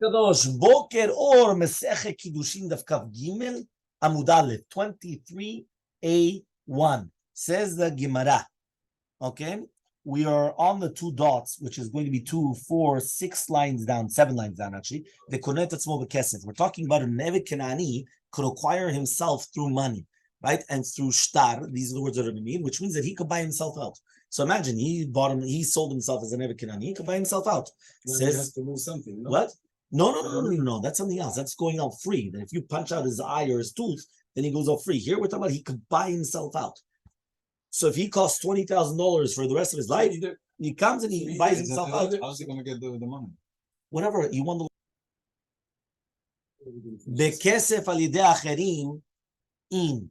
Kadosh Boker or Masechet Kiddushin Daf Gimel Amud Aleph 23a1 says the Gemara. Okay, we are on the two dots, which is going to be 2, 4, 6 lines down, 7 lines down actually. The Konet Atzmo B'Kesef. We're talking about a Nevid Kenani could acquire himself through money, right? And through shtar. These are the words that are mean, which means that he could buy himself out. So imagine he sold himself as a Nevid Kenani. He could buy himself out. Says, he has to lose something. No? What? No. That's something else. That's going out free. Then if you punch out his eye or his tooth, then he goes out free. Here we're talking about he could buy himself out. So if he costs $20,000 for the rest of his life, he comes and he buys himself out. How's he going to get the money? Whatever. You want the Bekesef al yidei acherim in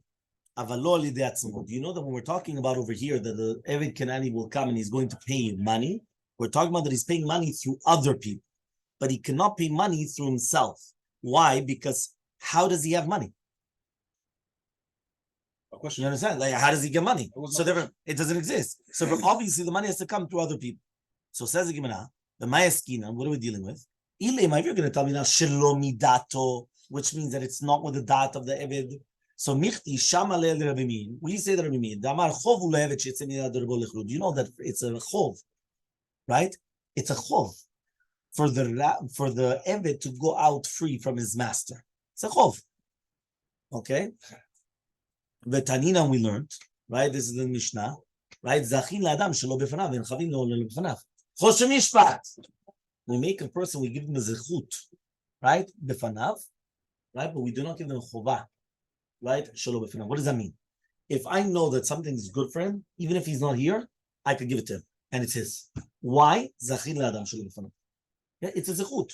avalo al yidei atzmo. Do you know that when we're talking about over here that the Eved Kenani will come and he's going to pay money, we're talking about that he's paying money through other people. But he cannot pay money through himself. Why? Because how does he have money? A question. You understand? Like, how does he get money? So therefore, it doesn't exist. So obviously, the money has to come through other people. So says the Gemara, the Mayeskina, what are we dealing with? If you're going to tell me now, Shalom dato, which means that it's not with the dat of the Eved. So Michti Shamaleh Rabbi Min. We say the Rabbi Min. Damar Chov ulevet shetzeni adarbo lechru. Do you know that it's a Chov, right? It's a Chov for the Eved to go out free from his master. It's a Chov. Okay. The Tanina we learned, right? This is the Mishnah, right? Zachin la'adam shelo b'fanav and chavin lo b'fanav. Choshev mishpat. We make a person, we give them a zechut, right? B'fanav, right? But we do not give them chova, right? Shelo b'fanav. What does that mean? If I know that something is good for him, even if he's not here, I could give it to him, and it's his. Why? Zachin la'adam shelo b'fanav. Yeah, it's a zechut,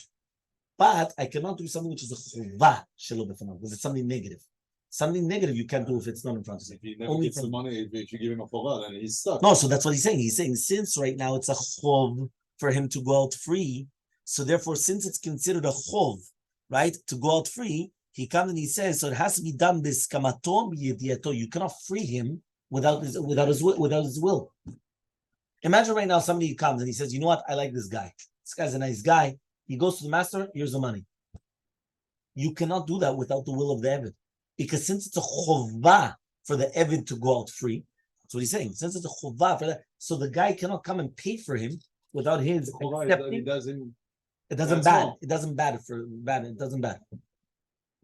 but I cannot do something which is a chova shelo b'fanav because it's something negative. Something negative you can't do if it's not in front of you. If he never gets the money, if you give him a chova, then he's stuck. No, so that's what he's saying. He's saying since right now it's a chov for him to go out free, so therefore since it's considered a chov, right, to go out free, he comes and he says, so it has to be done b'skamato b'yediato. You cannot free him without his will. Imagine right now somebody comes and he says, you know what, I like this guy. This guy's a nice guy. He goes to the master, here's the money. You cannot do that without the will of the Eved. Because since it's a chovah for the Eved to go out free, that's what he's saying. Since it's a chovah for that, so the guy cannot come and pay for him without his accepting. It doesn't bad.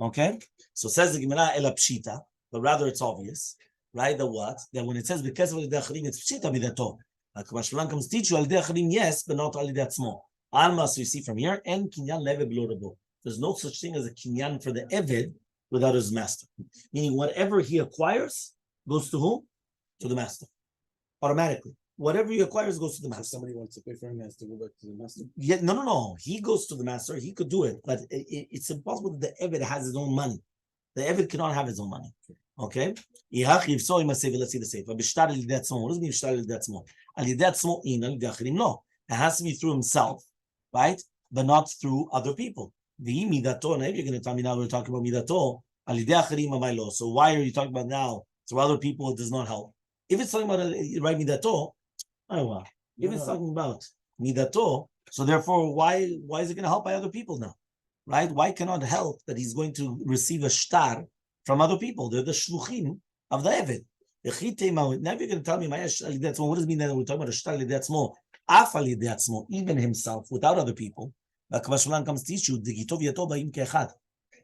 Okay? So says the Gemara ela pshita, but rather it's obvious, right? That what? That when it says because of the acharim, it's pshita bidato. Like Shalom comes teach you al acharim, yes, but not al small. Alma, so you see from here, and kinyan leve blorabo. There's no such thing as a kinyan for the Eved without his master. Meaning whatever he acquires goes to whom? To the master. Automatically. Whatever he acquires goes to the master. If somebody wants to pay for him, he has to go back to the master. Yeah, no. He goes to the master. He could do it, but it's impossible that the Eved has his own money. The Eved cannot have his own money. Okay? Let's see the safe. What does it mean? No. It has to be through himself, right? But not through other people. The midato, and if you're going to tell me now we're talking about midato, so why are you talking about now through other people? It does not help. If it's talking about right midato, if it's talking about midato, so therefore why is it going to help by other people now, right? Why cannot help that he's going to receive a shtar from other people? They're the shluchim of the Eved. Now you're going to tell me what does it mean that we're talking about a shtar even himself without other people? Shalom comes to teach you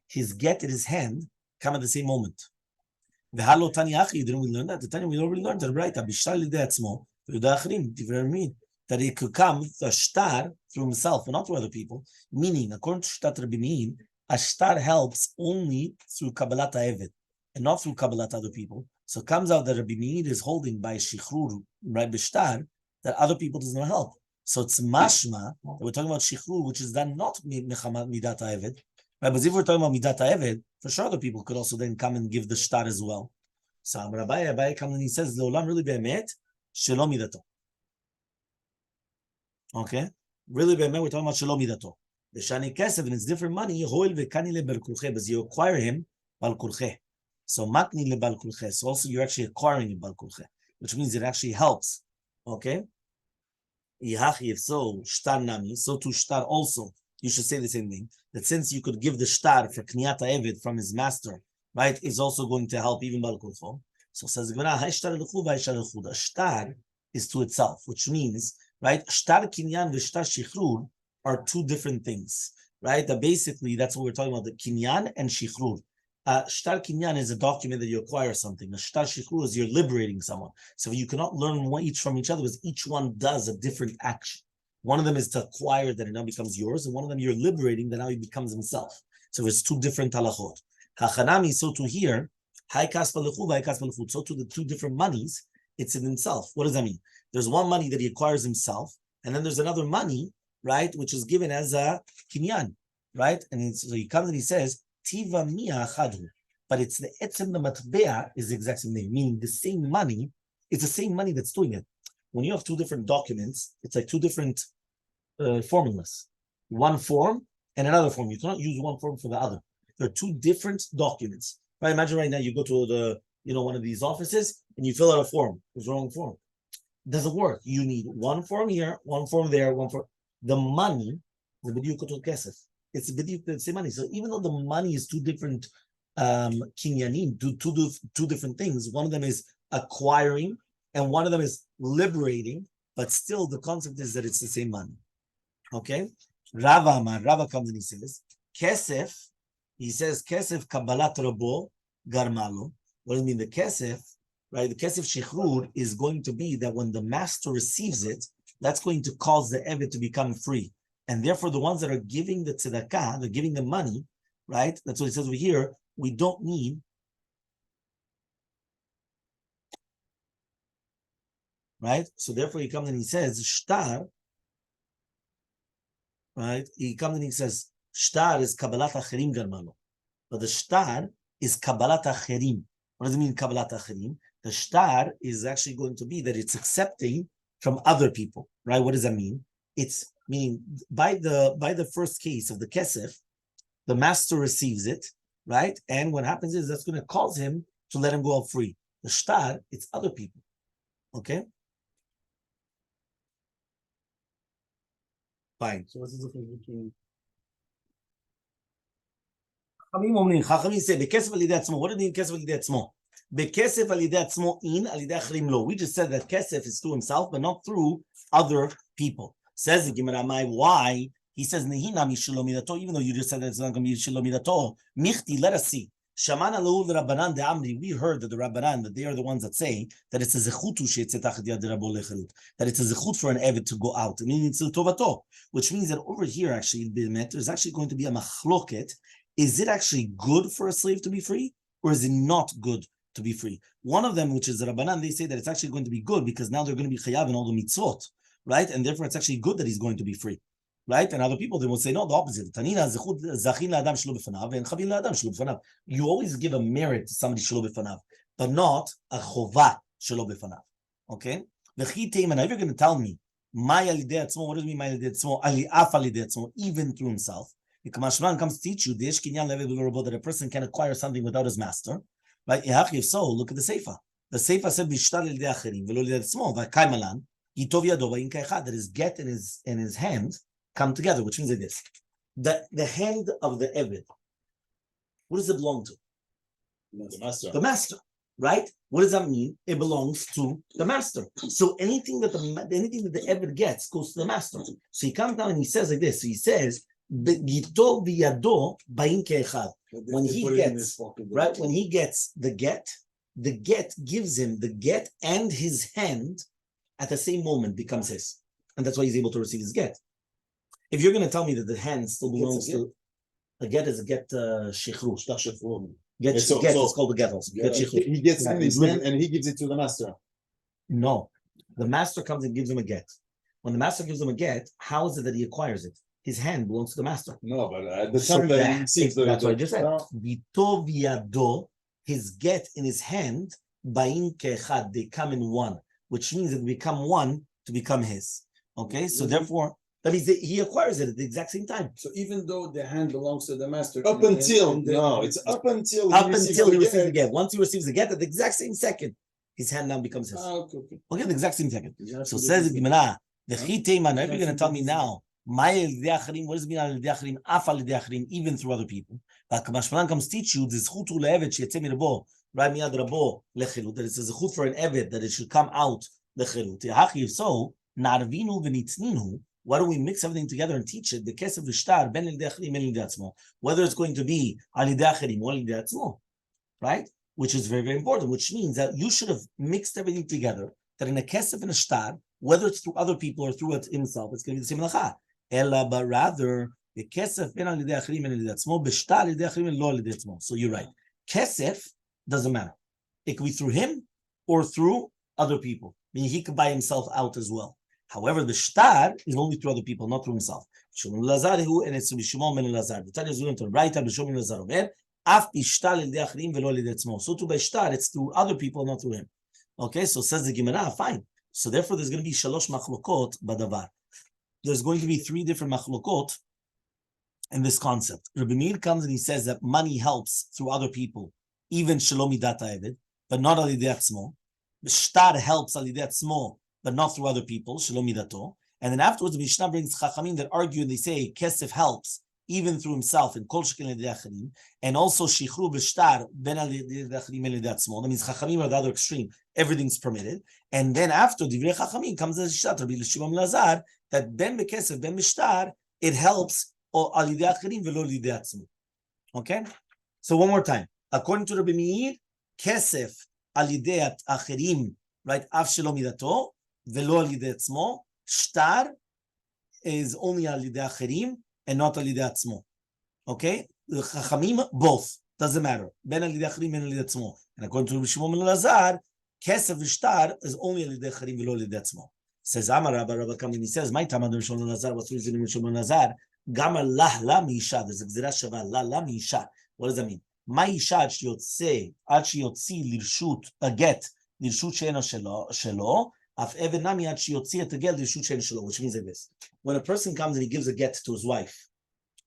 his get in his hand come at the same moment. Didn't we learn that? The Tanya we already learned that, right? That it could come a shtar through himself and not through other people. Meaning, according to Shtat Rabbi Meir, a shtar helps only through Kabbalat HaEved and not through Kabbalat other people. So it comes out that Rabbi Meir is holding by shichrur, right, b'shtar, that other people does not help. So it's mashma that we're talking about shichrur, which is done not midat ha'eved. Right? But if we're talking about midat ha'eved, for sure other people could also then come and give the shtar as well. So Rabbi comes and he says, "Leolam really be'emet shelo midato." Okay, really be'emet we're talking about shelo midato. The shani kesef and it's different money. Hoil ve'kani le bal kulche, but you acquire him bal kulche. So makni le bal kulche. So also you're actually acquiring him bal kulche, which means it actually helps. Okay. So shtar nami, so to shtar also you should say the same thing. That since you could give the shtar for kniyat ha'eved from his master, right, is also going to help even Baal Kulfo. So says the shtar is to itself, which means, right, shtar kinyan and shtar shichrur are two different things, right? That basically that's what we're talking about, the kinyan and shichrur. Shtar kinyan is a document that you acquire something. A shtar shichrur is you're liberating someone. So you cannot learn each from each other because each one does a different action. One of them is to acquire that it now becomes yours, and one of them you're liberating that now he becomes himself. So it's two different halachot. Hachanami, so to here, so to the two different monies, it's in himself. What does that mean? There's one money that he acquires himself, and then there's another money, right, which is given as a kinyan, right? And so he comes and he says, Tiva miya achadhu. But it's the etzem the matbea is the exact same thing, meaning the same money, it's the same money that's doing it. When you have two different documents, it's like two different formulas. One form and another form. You cannot use one form for the other. They're two different documents. Right? Imagine right now you go to the, one of these offices and you fill out a form. It's the wrong form. It doesn't work. You need one form here, one form there, one form. The money, the b'diuk u'tot kesef. It's the same money. So even though the money is two different kinyanim, two different things, one of them is acquiring and one of them is liberating, but still the concept is that it's the same money. Okay? Rava comes and he says, kesef, kabbalat rabo garmalo. What does it mean? The kesef, right? The kesef shichrur is going to be that when the master receives it, that's going to cause the eved to become free. And therefore, the ones that are giving the tzedakah, they're giving the money, right? That's what it says over here. We don't need, right? So therefore, he comes and he says, shtar, right? He comes and he says, shtar is kabbalat acherim garmalo. But the shtar is kabbalat acherim. What does it mean, kabbalat acherim? The shtar is actually going to be that it's accepting from other people, right? What does that mean? It's meaning by the first case of the kesef, the master receives it, right? And what happens is that's going to cause him to let him go out free. The shtar, it's other people, okay? Fine. So what's the difference between? Chachamim say, "Bekesef al yidei atzmo." What do you mean, kesef al yidei atzmo? Bekesef al yidei atzmo in al yidei acharim lo. We just said that kesef is through himself, but not through other people. Says the Gemara, why? He says, "Nehina mishelo midato." Even though you just said that it's not going to be mishelo midato. Michti, let us see. Shamana lo Rabbanan de Amri. We heard that the Rabbanan, that they are the ones that say that it's a zechutu she'etzetach yad rabo lecharut. That it's a zechut for an eved to go out. I mean, it's a tovato, which means that over here, actually, there's actually going to be a machloket. Is it actually good for a slave to be free, or is it not good to be free? One of them, which is the Rabbanan, they say that it's actually going to be good because now they're going to be chayav in all the mitzvot, right? And therefore, it's actually good that he's going to be free, right? And other people, they will say, no, the opposite. Tanina zechut zachin la'adam shelo b'fanav and chavin la'adam shelo b'fanav. You always give a merit to somebody shelo b'fanav, but not a chova shelo b'fanav, okay? V'chi teiman, if you're going to tell me, ma yalidei atzmo, what does it mean, ma yalidei atzmo, ali'af alidei atzmo, even through himself? Kamashman comes to teach you that a person can acquire something without his master, right? If so, look at the Seifa. The Seifa said that his get and his hand come together, which means like this: the hand of the Eved, what does it belong to? The master. The master, right? What does that mean? It belongs to the master. So anything that the Eved gets goes to the master. So he comes down and he says like this. So he says, when he gets right, when he gets the get gives him the get and his hand at the same moment becomes his, and that's why he's able to receive his get. If you're going to tell me that the hand still belongs to the get, is a get shechru, get it's called the get also. He gets in his hand and he gives it to the master. No, the master comes and gives him a get. When the master gives him a get, how is it that he acquires it? His hand belongs to the master. No, but at the time that he receives that's what I just said. Vito viado, his get in his hand, bain kechad, they come in one, which means that they become one to become his. Okay, so therefore, that means that he acquires it at the exact same time. So even though the hand belongs to the master, it's up until he receives the get. Once he receives the get, at the exact same second, his hand now becomes his. Okay, the exact same second. So says the Gemara, the chiteiman. If you're going to tell me now What does it mean al yedei acharim? Af al yedei acharim, even through other people. But Kamashmalan comes teach you the zchut le'eved sheyetzeh mirabo, right miyad rabo lechilut. That it's a zchut for an eved that it should come out lechilut. If so, narvinu v'nitzninu. Why don't we mix everything together and teach it? The kesef v'shtar ben yedei acharim ben yedei atzmo. Whether it's going to be al yedei acharim or al yedei atzmo, right? Which is very, very important. Which means that you should have mixed everything together. That in a kesef and a shtar, whether it's through other people or through it himself, it's going to be the same halacha. Ella, but rather the kesef ben al yedei acharim ben yedei atzmo, b'shtar al yedei acharim lo al yedei atzmo. So you're right. Kesef doesn't matter. It could be through him or through other people. Meaning he could buy himself out as well. However, the shtar is only through other people, not through himself. Shimon Lazar who and it's Shimon ben Lazar. The Tanya is going to write up Shimon Lazar over. Af b'shtar al yedei acharim velo al yedei atzmo. So to b'shtar, it's through other people, not through him. Okay, so says the Gemara, fine. So therefore, there's going to be shalosh machlokot badavar. There's going to be 3 different machlokot in this concept. Rabbi Meir comes and he says that money helps through other people, even shalom midat ha'eved, but not al yedei atzmo. The shtar helps al yedei atzmo, but not through other people, shalom midato. And then afterwards, the Mishnah brings chachamim that argue and they say kesef helps even through himself in kol shekel yedei acharim, and also shichru b'shtar ben al yedei acharim el yedei atzmo. That means chachamim are the other extreme. Everything's permitted. And then after divrei chachamim comes the shat Rabbi Shimon Lazar that ben bekesef ben b'shtar it helps al yedei acharim velo al yedei atzmo. Okay. So one more time, according to Rabbi Meir, kesef al yedei acharim, right? Af shelo midato velo al yedei atzmo. Shtar is only al yedei acharim and not al yedei atzmo. Okay, the chachamim both doesn't matter. Ben al yedei acharim and al yedei atzmo. And according to Rabbi Shimon ben Lazar, kesef v'shtar is only al yedei acharim v'lo al yedei atzmo. Says Amar Rabbi comes and he says, "My time Rabbi Shimon ben Lazar. What's the reason Rabbi Shimon ben Lazar? Gama lah la miisha. There's a gzera shava la miisha. What does that mean? Ma isha ad sheyotze lirshut a get lirshut she'ena shelo." Which means like this: when a person comes and he gives a get to his wife,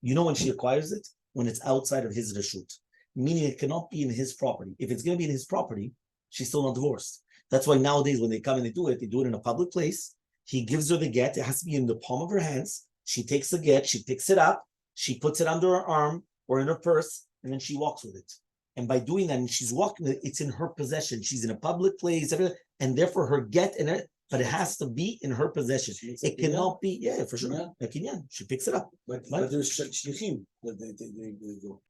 you know when she acquires it? When it's outside of his reshut, meaning it cannot be in his property. If it's going to be in his property, she's still not divorced. That's why nowadays when they come and they do it in a public place. He gives her the get. It has to be in the palm of her hands. She takes the get. She picks it up. She puts it under her arm or in her purse, and then she walks with it. And by doing that, and she's walking, it's in her possession. She's in a public place, and therefore her get in it, but it has to be in her possession. It cannot be, yeah, for sure. Yeah. She picks it up. But there's shlichim that they go.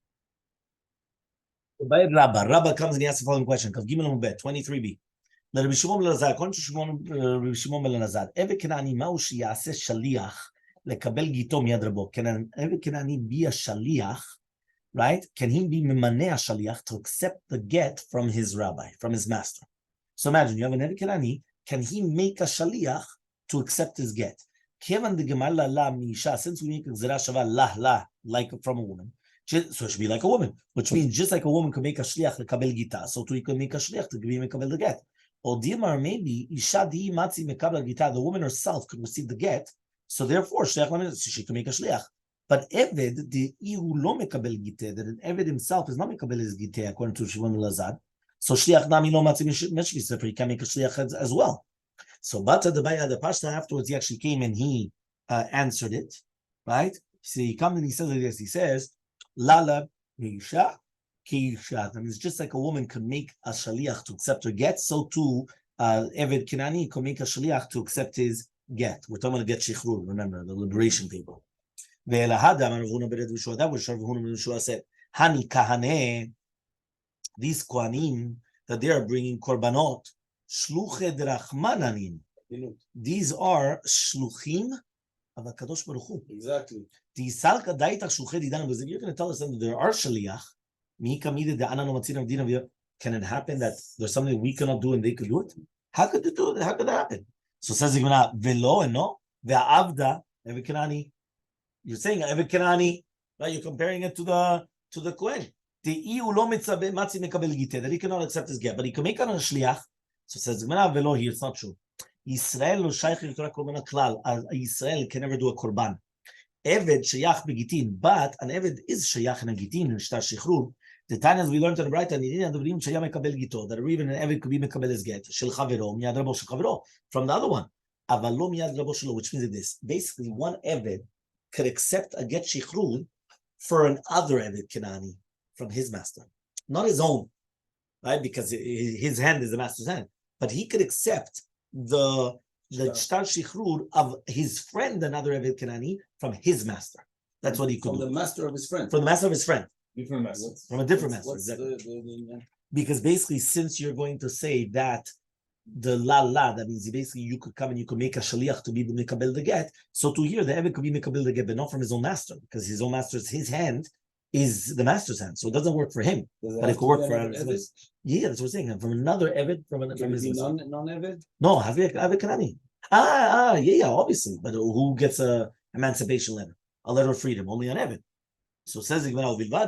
Rabbi comes and he asks the following question. 23b. Rabbi Shimon ben Lazar, according to Rabbi Shimon ben Lazar, Eved Kenani ma'u sheyaseh shaliach lekabel gito miyad rabo. Can an Eved Kenani be a shaliach? Right? Can he be mimaneh shaliach to accept the get from his rabbi, from his master? So imagine you have an Eved Kenani. Can he make a shaliach to accept his get? Kevan de gemala la misha. Since we make a gzera shava la like from a woman, so it should be like a woman, which means just like a woman can make a shliach lekabel gita, so too he can make a shliach to give him the get. Or Dilmar, maybe Isha di matzi mekabel gita, the woman herself could receive the get, so therefore shliach she can make a shliach. But Eved, the ihu lo mekabel gite, that an Eved himself is not mekabel his gite, according to Shimon ben Lazar. So shliach nami lo matzi meshvis, therefore he can make a shliach as well. So Bata the Baya the Pashta afterwards he actually came and he answered it, right? So he comes and he says like this. He says, "Lala Misha Kisha." And it's just like a woman can make a shaliach to accept her get, so too Eved Kenani can make a shaliach to accept his get. We're talking about get shichrur. Remember the liberation people. That was Rav Huna ben Yeshua said, "Hani kahane." These kohanim that they are bringing korbanot. Shluche drachmananim. These are shluchim of HaKadosh Baruch Hu. Exactly. You're going to tell us that there are shaliach. Can it happen that there's something we cannot do and they could do it? How could they do it? How could that happen? So says the Gemara, velo and no, ve'avda Eved Kenani. You're saying Eved Kenani, right? You're comparing it to the Kohen. That he cannot accept his get, but he can make it on a shliach. So it says, velo here, it's not true. Israel can never do a korban. Eved shayach begitin, but an Eved is shayach in a gitin, in shtar shichrur. The time as we learned in the Bright, that even an Eved could be mekabel his get, shel chavero, miyad rabo shel chavero, from the other one. Avalo miyad rabo shelo, which means this. Basically, one Eved could accept a get shichrut for another Eved Kenani from his master, not his own, right? Because his hand is the master's hand, but he could accept the shtar shichrut of his friend, another Eved Kenani, from his master. That's what he could do. From the master of his friend. From the master of his friend. Different master. From a different master. What's Exactly. Because basically, since you're going to say that the la, that means basically you could come and you could make a shaliach to be the mikabel the get. So to here, the Eved could be mikabel the get, but not from his own master, because his own master's, his hand is the master's hand. So it doesn't work for him. But it could work for Eved. Yeah, that's what we're saying. From another Eved, from his non-Eved? No, Eved Kanani. Yeah, obviously. But who gets a emancipation letter? A letter of freedom, only on Eved. So says the Gemara, as long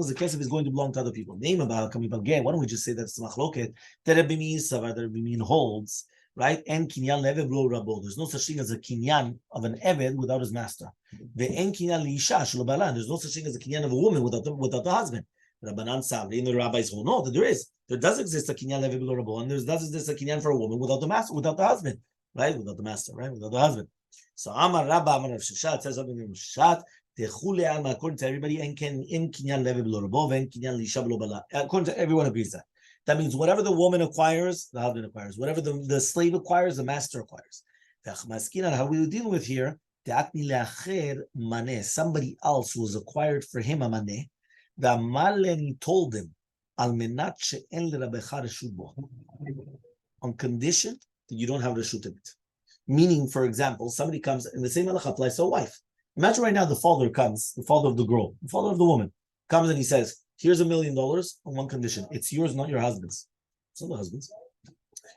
as the kesef is going to belong to other people. Name about why don't we just say that it's machloket? That Rabbi Meir holds, right? And kinyan le'eved lo rabo. There's no such thing as a kinyan of an eved without his master. Ve'en kinyan li'isha shelo bala. There's no such thing as a kinyan of a woman without the husband. Rabbanan Sabri and the rabbis hold no, that there is. There does exist a kinyan le'eved lo rabo, and there does exist a kinyan for a woman without the master, without the husband, right? Without the master, right? Without the husband. So Amar Rabba Amar Rav Sheshat says something in Sheshat. According to everybody, according to everyone agrees that. That means whatever the woman acquires, the husband acquires. Whatever the slave acquires, the master acquires. How we deal with here, somebody else was acquired for him a maneh. He told him, on condition that you don't have reshut in it. Meaning, for example, somebody comes, and the same halacha applies to a wife. Imagine right now the father comes, the father of the girl, the father of the woman, comes and he says, here's $1 million on one condition. It's yours, not your husband's. It's not the husband's.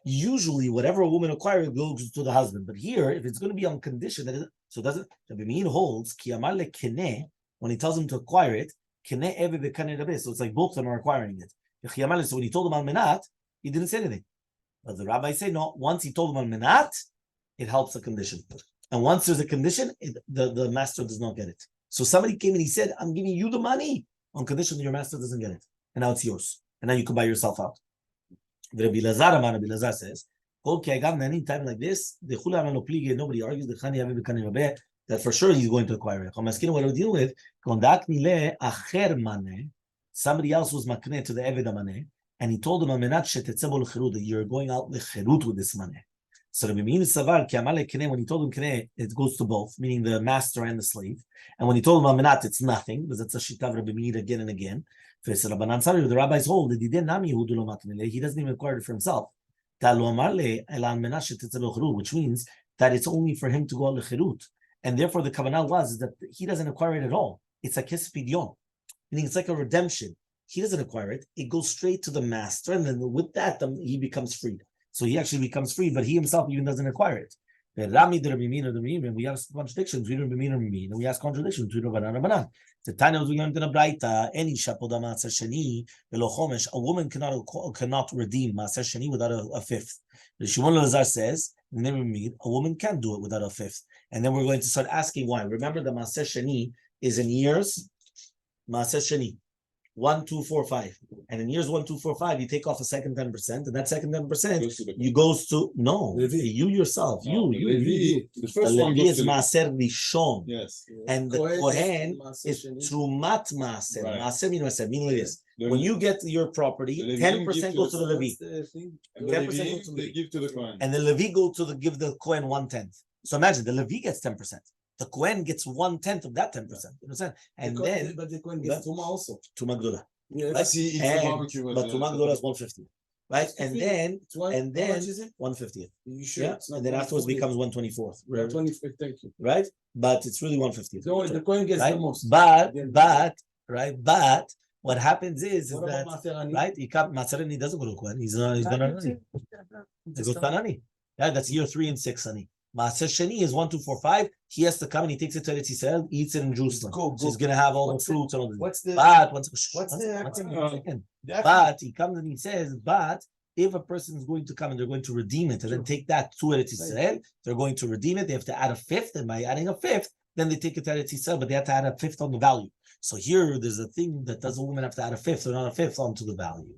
Usually, whatever a woman acquires goes to the husband. But here, if it's going to be on condition, that so doesn't, Rabbi Meir holds, when he tells him to acquire it, so it's like both of them are acquiring it. So when he told him al-menat, he didn't say anything. But the rabbis say, no, once he told him al-menat, it helps the condition. And once there's a condition, the master does not get it. So somebody came and he said, I'm giving you the money on condition that your master doesn't get it. And now it's yours. And now you can buy yourself out. Rabbi Lazar says, okay, any time like this, nobody argues that for sure he's going to acquire it. What do we deal with? Somebody else was makneh to the Eved Amaneh, and he told him that you're going out lecherut with this money. So Rabbi Meir Savar, when he told him Kneh, it goes to both, meaning the master and the slave. And when he told him Amenat, it's nothing, because it's a shita of Rabbi Meir again and again. The rabbis hold that he doesn't even acquire it for himself. Which means that it's only for him to go al lechirut. And therefore the kavanah was that he doesn't acquire it at all. It's a kesef pidyon, meaning it's like a redemption. He doesn't acquire it. It goes straight to the master, and then with that, he becomes freed. So he actually becomes free, but he himself even doesn't acquire it. We have contradictions between Rabbi Meir and Rabbi Meir, and we ask contradictions between Rabbanan and Rabbanan. The Tanya was learned in a Braita, any shapoda maaser sheni velo chomesh, a woman cannot redeem maaser sheni without a fifth. The Shimon Lazar says, a woman can do it without a fifth. And then we're going to start asking why. Remember, the maaser sheni is in years, maaser sheni. 1, 2, 4, 5, and in years 1, 2, 4, 5, you take off a second 10%, and that second 10% you goes to you yourself. You. The first one is maaser rishon, yes, and the kohen is trumat maaser. Maaser meaning this. When you get your property, 10% goes to the Levi. 10% goes to the give to the kohen, and the Levi go to give the kohen 1/10. So imagine the Levi gets 10%. The Kohen gets 1/10 of that 10%. You understand? And but the Kohen gets Tuma also. Tuma Gdola. Yeah, right? But Tuma Gdola is 150. Right? And then 150th. You sure? Yeah. And then afterwards becomes 124th. 125th, thank you. Right? But it's really 150th. The Kohen gets the most. But what happens is that right? Maserani doesn't go to Kohen. He's not Anani. He goes to Anani. Yeah, that's year 3 and 6, Anani. Maaser Sheni is 1, 2, 4, 5. He has to come and he takes it to Eretz Yisrael, eats it in Jerusalem. So he's going to have all the fruits and all the. But he comes and he says, but if a person is going to come and they're going to redeem it and then take that to Eretz Yisrael, they're going to redeem it. They have to add a fifth, and by adding a fifth, then they take it to Eretz Yisrael, but they have to add a fifth on the value. So here, there's a thing that does a woman have to add a fifth or not a fifth onto the value.